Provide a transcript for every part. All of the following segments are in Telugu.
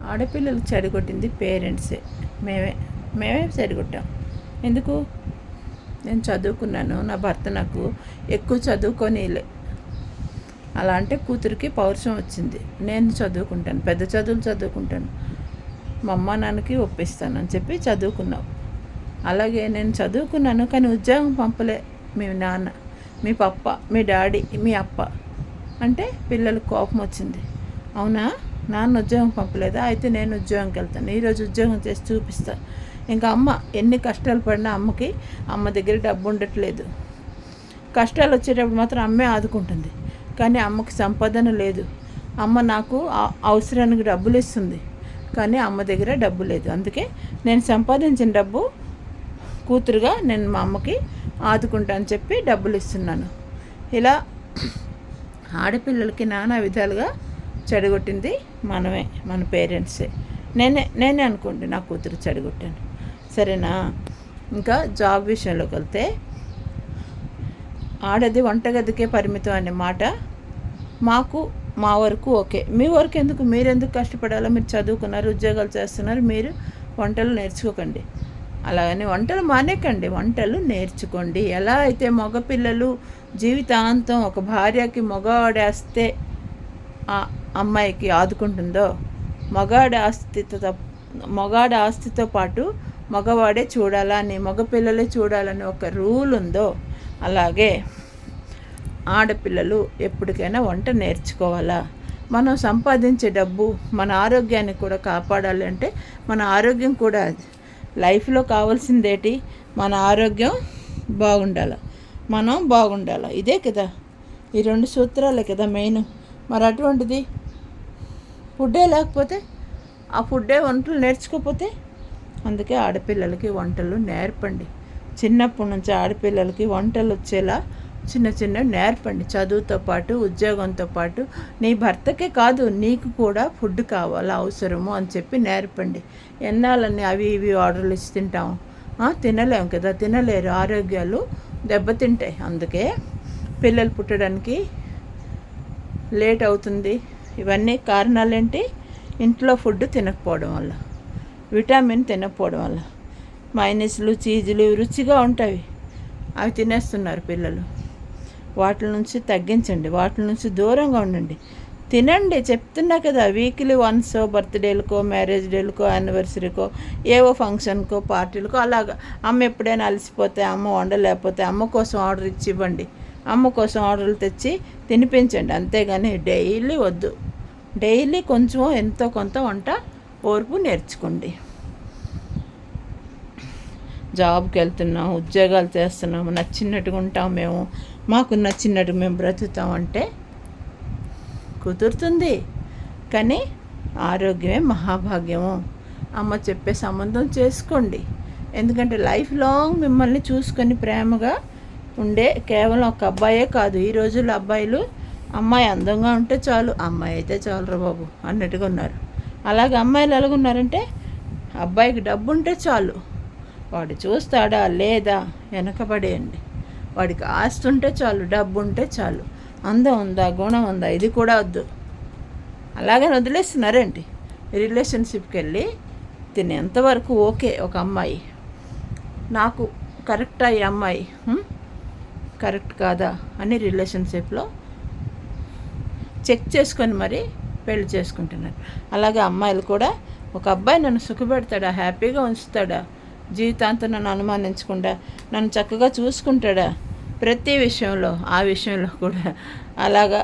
ఆడపిల్లలకు చెడగొట్టింది పేరెంట్సే. మేమే మేమే చెడగొట్టాం. ఎందుకు? నేను చదువుకున్నాను, నా భర్త నాకు ఎక్కువ చదువుకొనిలే. అలా అంటే కూతురికి పౌరుషం వచ్చింది. నేను చదువుకుంటాను, పెద్ద చదువులు చదువుకుంటాను, మా అమ్మ నాన్నకి ఒప్పిస్తానని చెప్పి చదువుకున్నావు. అలాగే నేను చదువుకున్నాను, కానీ ఉద్యోగం పంపలే మీ నాన్న, మీ పప్ప, మీ డాడీ, మీ అప్ప. అంటే పిల్లలకు కోపం వచ్చింది. అవునా, నాన్న ఉద్యోగం పంపలేదా, అయితే నేను ఉద్యోగంకి వెళ్తాను, ఈరోజు ఉద్యోగం చేసి చూపిస్తాను. ఇంకా అమ్మ ఎన్ని కష్టాలు పడినా అమ్మ దగ్గర డబ్బు ఉండట్లేదు. కష్టాలు వచ్చేటప్పుడు మాత్రం అమ్మే ఆదుకుంటుంది, కానీ అమ్మకి సంపాదన లేదు. అమ్మ నాకు అవసరానికి డబ్బులు ఇస్తుంది, కానీ అమ్మ దగ్గర డబ్బు లేదు. అందుకే నేను సంపాదించిన డబ్బు కూతురుగా నేను మా అమ్మకి ఆదుకుంటా అని చెప్పి డబ్బులు ఇస్తున్నాను. ఇలా ఆడపిల్లలకి నానా విధాలుగా చెడగొట్టింది మనమే, మన పేరెంట్సే. నేనే అనుకోండి నా కూతురు చెడగొట్టాను, సరేనా? ఇంకా జాబ్ విషయంలోకి వెళ్తే, ఆడది వంటగదికే పరిమితం అనే మాట మా వరకు ఓకే. మీ వరకు ఎందుకు? మీరెందుకు కష్టపడాలో? మీరు చదువుకున్నారు, ఉద్యోగాలు చేస్తున్నారు, మీరు వంటలు నేర్చుకోకండి. అలాగని వంటలు మానేకండి, వంటలు నేర్చుకోండి. ఎలా అయితే మగపిల్లలు జీవితాంతం ఒక భార్యకి మగవాడేస్తే ఆ అమ్మాయికి ఆదుకుంటుందో, మగాడి ఆస్తితో పాటు మగవాడే చూడాలని, మగపిల్లలే చూడాలని ఒక రూల్ ఉందో, అలాగే ఆడపిల్లలు ఎప్పటికైనా వంట నేర్చుకోవాలా. మనం సంపాదించే డబ్బు మన ఆరోగ్యాన్ని కూడా కాపాడాలి. అంటే మన ఆరోగ్యం కూడా లైఫ్లో కావాల్సిందేటి, మన ఆరోగ్యం బాగుండాలి, మనం బాగుండాలి. ఇదే కదా, ఈ 2 సూత్రాలే కదా మెయిన్. మరి అటువంటిది ఫుడ్డే లేకపోతే, ఆ ఫుడ్డే వంటలు నేర్చుకోకపోతే, అందుకే ఆడపిల్లలకి వంటలు నేర్పండి. చిన్నప్పటి నుంచి ఆడపిల్లలకి వంటలు వచ్చేలా చిన్న నేర్పండి. చదువుతో పాటు, ఉద్యోగంతో పాటు నీ భర్తకే కాదు, నీకు కూడా ఫుడ్ కావాలా, అవసరము అని చెప్పి నేర్పండి. ఎన్నాళ్ళని అవి ఇవి ఆర్డర్లు ఇచ్చి తింటాం? తినలేం కదా, తినలేరు, ఆరోగ్యాలు దెబ్బతింటాయి. అందుకే పిల్లలు పుట్టడానికి లేట్ అవుతుంది. ఇవన్నీ కారణాలేంటి? ఇంట్లో ఫుడ్ తినకపోవడం వల్ల, విటమిన్ తినకపోవడం వల్ల. మైనస్లు, చీజులు రుచిగా ఉంటాయి, అవి తినేస్తున్నారు పిల్లలు. వాటి నుంచి తగ్గించండి, వాటి నుంచి దూరంగా ఉండండి. తినండి, చెప్తున్నా కదా. వీక్లీ వన్స్ బర్త్డేలకో, మ్యారేజ్ డేలకో, యానివర్సరీకో, ఏవో ఫంక్షన్కో, పార్టీలకో, అలాగా అమ్మ ఎప్పుడైనా అలసిపోతే, అమ్మ వండలేకపోతే అమ్మ కోసం ఆర్డర్ ఇచ్చి ఇవ్వండి. అమ్మ కోసం ఆర్డర్లు తెచ్చి తినిపించండి. అంతేగాని డైలీ వద్దు. డైలీ కొంచెం ఎంతో కొంత వంట ఓర్పు నేర్చుకోండి. జాబ్కి వెళ్తున్నాం, ఉద్యోగాలు చేస్తున్నాము, నచ్చినట్టుగా ఉంటాం, మాకు నచ్చినట్టు మేము బ్రతుకుతామంటే కుదురుతుంది. కానీ ఆరోగ్యమే మహాభాగ్యము. అమ్మ చెప్పే సంబంధం చేసుకోండి. ఎందుకంటే లైఫ్ లాంగ్ మిమ్మల్ని చూసుకొని ప్రేమగా ఉండే కేవలం ఒక అబ్బాయే కాదు. ఈ రోజుల్లో అబ్బాయిలు అమ్మాయి అందంగా ఉంటే చాలు, అమ్మాయి అయితే చాలురా బాబు అన్నట్టుగా ఉన్నారు. అలాగే అమ్మాయిలు ఎలాగున్నారంటే, అబ్బాయికి డబ్బు ఉంటే చాలు, వాడు చూస్తాడా లేదా వెనకబడేయండి. వాడికి ఆస్తి ఉంటే చాలు, డబ్బు ఉంటే చాలు, అందం ఉందా, గుణం ఉందా, ఇది కూడా వద్దు. అలాగని వదిలేస్తున్నారేంటి? రిలేషన్షిప్కి వెళ్ళి ఎంతవరకు ఓకే ఒక అమ్మాయి, నాకు కరెక్టా ఈ అమ్మాయి, కరెక్ట్ కాదా అని రిలేషన్షిప్లో చెక్ చేసుకొని మరి పెళ్లి చేసుకుంటున్నారు. అలాగే అమ్మాయిలు కూడా, ఒక అబ్బాయి నన్ను సుఖపెడతాడా, హ్యాపీగా ఉంచుతాడా, జీవితాంతం నన్ను అనుమానించకుండా నన్ను చక్కగా చూసుకుంటాడా, ప్రతి విషయంలో, ఆ విషయంలో కూడా అలాగా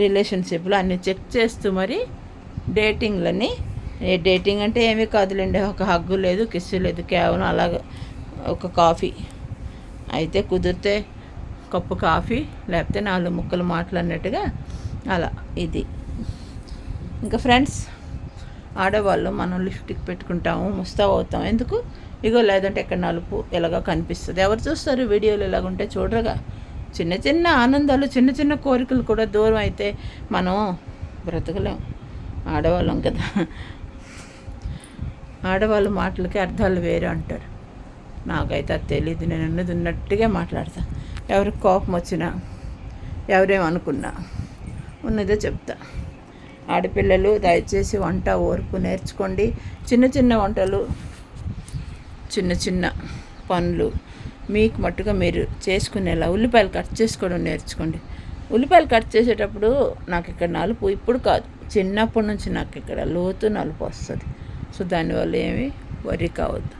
రిలేషన్షిప్లో అన్నీ చెక్ చేస్తూ మరి డేటింగ్లని, డేటింగ్ అంటే ఏమీ కాదులేండి, ఒక హగ్గు లేదు, కిస్సు లేదు, కేవలం అలాగ ఒక కాఫీ అయితే కుదిరితే కప్పు కాఫీ, లేకపోతే 4 ముక్కలు మాట్లాడినట్టుగా అలా. ఇది ఇంకా ఫ్రెండ్స్, ఆడవాళ్ళు మనం లిప్స్టిక్ పెట్టుకుంటాము, ముస్తాబు అవుతాం. ఎందుకు? ఇగో లేదంటే ఎక్కడ నలుపు ఎలాగో కనిపిస్తుంది. ఎవరు చూస్తారు? వీడియోలు ఎలాగుంటే చూడరుగా. చిన్న ఆనందాలు, చిన్న కోరికలు కూడా దూరం అయితే మనం బ్రతకలేం. ఆడవాళ్ళం కదా. ఆడవాళ్ళ మాటలకి అర్థాలు వేరే అంటారు. నాకైతే అది తెలియదు, నేను ఉన్నది ఉన్నట్టుగా మాట్లాడతా. ఎవరికి కోపం వచ్చినా, ఎవరేమనుకున్నా ఉన్నదే చెప్తా. ఆడపిల్లలు దయచేసి వంట ఓర్పు నేర్చుకోండి. చిన్న చిన్న వంటలు, చిన్న చిన్న పనులు మీకు మట్టుగా మీరు చేసుకునేలా ఉల్లిపాయలు కట్ చేసుకోవడం నేర్చుకోండి. ఉల్లిపాయలు కట్ చేసేటప్పుడు నాకు ఇక్కడ నలుపు ఇప్పుడు కాదు, చిన్నప్పటి నుంచి నాకు ఇక్కడ లోతు నలుపు వస్తుంది. సో దానివల్ల ఏమీ వరి కావద్దు.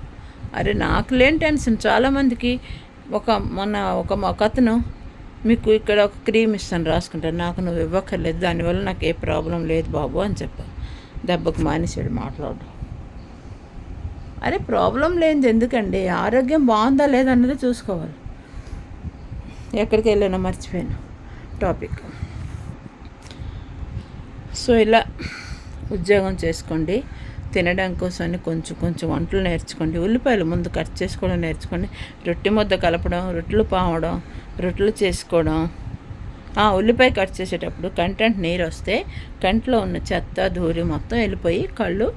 అరే నాకు లేని టెన్షన్ చాలామందికి. ఒక అతను మీకు ఇక్కడ ఒక క్రీమ్ ఇస్తాను రాసుకుంటాను, నాకు నువ్వు ఇవ్వక్కర్లేదు, దానివల్ల నాకు ఏ ప్రాబ్లం లేదు బాబు అని చెప్పాను. దెబ్బకు మానేసాడు మాట్లాడు. అరే ప్రాబ్లం లేనిది ఎందుకండి, ఆరోగ్యం బాగుందా లేదన్నది చూసుకోవాలి. ఎక్కడికి వెళ్ళానో మర్చిపోయాను టాపిక్. సో ఇలా ఉద్యోగం చేసుకోండి, తినడం కోసమని కొంచెం కొంచెం వంటలు నేర్చుకోండి. ఉల్లిపాయలు ముందు కట్ చేసుకోవడం నేర్చుకోండి. రొట్టె ముద్ద కలపడం, రొట్టెలు పావడం, రొట్టెలు చేసుకోవడం. ఉల్లిపాయ కట్ చేసేటప్పుడు కంటెంట్ నీరు వస్తే కంట్లో ఉన్న చెత్త ధూళి మొత్తం వెళ్ళిపోయి కళ్ళు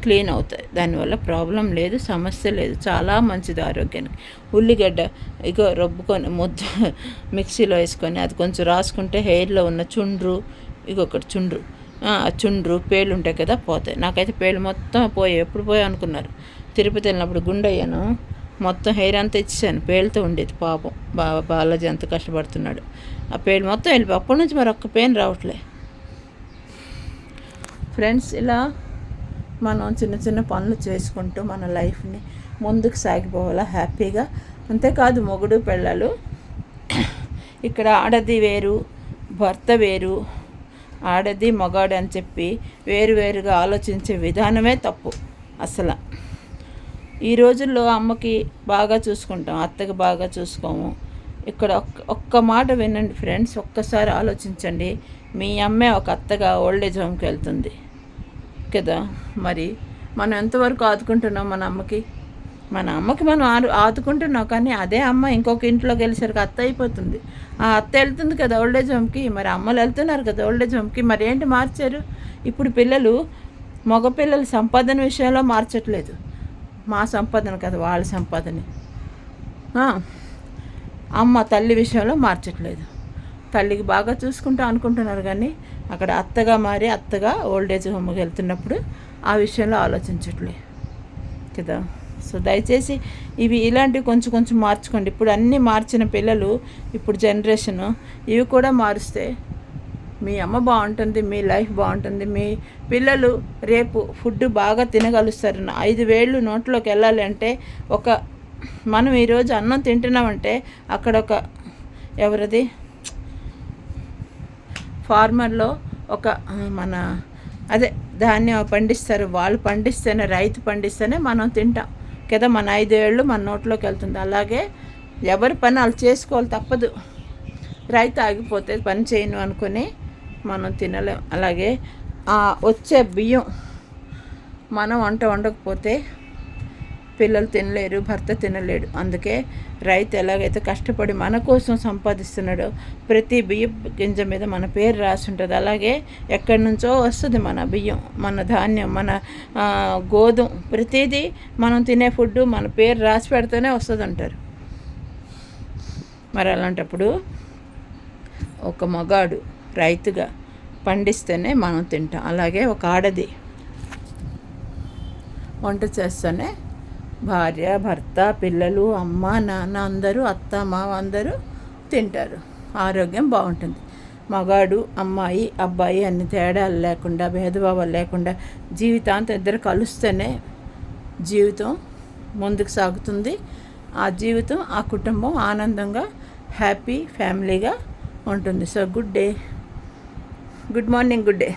క్లీన్ అవుతాయి. దానివల్ల ప్రాబ్లం లేదు, సమస్య లేదు, చాలా మంచిది ఆరోగ్యానికి. ఉల్లిగడ్డ రుబ్బుకొని ముద్ద మిక్సీలో వేసుకొని అది కొంచెం రాసుకుంటే హెయిర్లో ఉన్న చుండ్రు, చుండ్రు పేర్లు ఉంటాయి కదా పోతాయి. నాకైతే పేర్లు మొత్తం పోయాయి. ఎప్పుడు పోయాయి అనుకున్నారు, తిరుపతి వెళ్ళినప్పుడు గుండె అయ్యాను, మొత్తం హెయిర్ అంతా ఇచ్చాను, పేర్లతో ఉండేది. పాపం బాలాజీ ఎంత కష్టపడుతున్నాడు, ఆ పేర్లు మొత్తం వెళ్ళిపోయి అప్పటి నుంచి మరి ఒక్క పెయిన్ రావట్లే. ఫ్రెండ్స్, ఇలా మనం చిన్న చిన్న పనులు చేసుకుంటూ మన లైఫ్ని ముందుకు సాగిపోవాలా హ్యాపీగా. అంతేకాదు మొగుడు పెళ్ళాలు, ఇక్కడ ఆడది వేరు భర్త వేరు, ఆడది మగాడు అని చెప్పి వేరువేరుగా ఆలోచించే విధానమే తప్పు అసలు. ఈ రోజుల్లో అమ్మకి బాగా చూసుకుంటాం, అత్తకి బాగా చూసుకోము. ఇక్కడ ఒక్క మాట వినండి ఫ్రెండ్స్, ఒక్కసారి ఆలోచించండి. మీ అమ్మే ఒక అత్తగా ఓల్డేజ్ హోమ్కి వెళ్తుంది కదా, మరి మనం ఎంతవరకు ఆదుకుంటున్నాం మన అమ్మకి మనం ఆదుకుంటున్నాం. కానీ అదే అమ్మ ఇంకొక ఇంట్లోకి వెళ్ళేసరికి అత్త అయిపోతుంది. ఆ అత్త వెళ్తుంది కదా ఓల్డేజ్ హోమ్కి, మరి అమ్మలు వెళ్తున్నారు కదా ఓల్డేజ్ హోమ్కి. మరి ఏంటి మార్చారు? ఇప్పుడు పిల్లలు మగపిల్లల సంపాదన విషయంలో మార్చట్లేదు, మా సంపాదన కదా వాళ్ళ సంపాదన. అమ్మ తల్లి విషయంలో మార్చట్లేదు. తల్లికి బాగా చూసుకుంటా అనుకుంటున్నారు, కానీ అక్కడ అత్తగా మారి అత్తగా ఓల్డేజ్ హోమ్కి వెళ్తున్నప్పుడు ఆ విషయంలో ఆలోచించట్లేదు కదా. సో దయచేసి ఇలాంటివి కొంచెం కొంచెం మార్చుకోండి. ఇప్పుడు అన్నీ మార్చిన పిల్లలు, ఇప్పుడు జనరేషను ఇవి కూడా మారుస్తే మీ అమ్మ బాగుంటుంది, మీ లైఫ్ బాగుంటుంది, మీ పిల్లలు రేపు ఫుడ్ బాగా తినగలుస్తారు. 5 వేళ్ళు నోట్లోకి వెళ్ళాలి అంటే మనం ఈరోజు అన్నం తింటున్నామంటే అక్కడ ఎవరిది ఫార్మర్లో ధాన్యం పండిస్తారు, వాళ్ళు పండిస్తేనే, రైతు పండిస్తేనే మనం తింటాం కదా. మన 5 ఏళ్ళు మన నోట్లోకి వెళ్తుంది. అలాగే ఎవరి పని వాళ్ళు చేసుకోవాలి, తప్పదు. రైతు ఆగిపోతే పని చేయను అనుకుని మనం తినలేం. అలాగే వచ్చే బియ్యం మనం వండకపోతే పిల్లలు తినలేరు, భర్త తినలేడు. అందుకే రైతు ఎలాగైతే కష్టపడి మన కోసం సంపాదిస్తున్నాడో ప్రతి బియ్యం గింజ మీద మన పేరు రాసి ఉంటుంది. అలాగే ఎక్కడి నుంచో వస్తుంది మన బియ్యం, మన ధాన్యం, మన గోధుమ, ప్రతిదీ మనం తినే ఫుడ్ మన పేరు రాసి పెడితేనే వస్తుంది అంటారు. మరి అలాంటప్పుడు ఒక మగాడు రైతుగా పండిస్తేనే మనం తింటాం. అలాగే ఒక ఆడది వంట చేస్తేనే భార్య, భర్త, పిల్లలు, అమ్మ, నాన్న అందరూ, అత్త, మావ అందరూ తింటారు, ఆరోగ్యం బాగుంటుంది. మగాడు, అమ్మాయి, అబ్బాయి అన్ని తేడాలు లేకుండా, భేదభావాలు లేకుండా జీవితాంతం ఇద్దరు కలుస్తేనే జీవితం ముందుకు సాగుతుంది. ఆ జీవితం, ఆ కుటుంబం ఆనందంగా హ్యాపీ ఫ్యామిలీగా ఉంటుంది. So good morning, good day.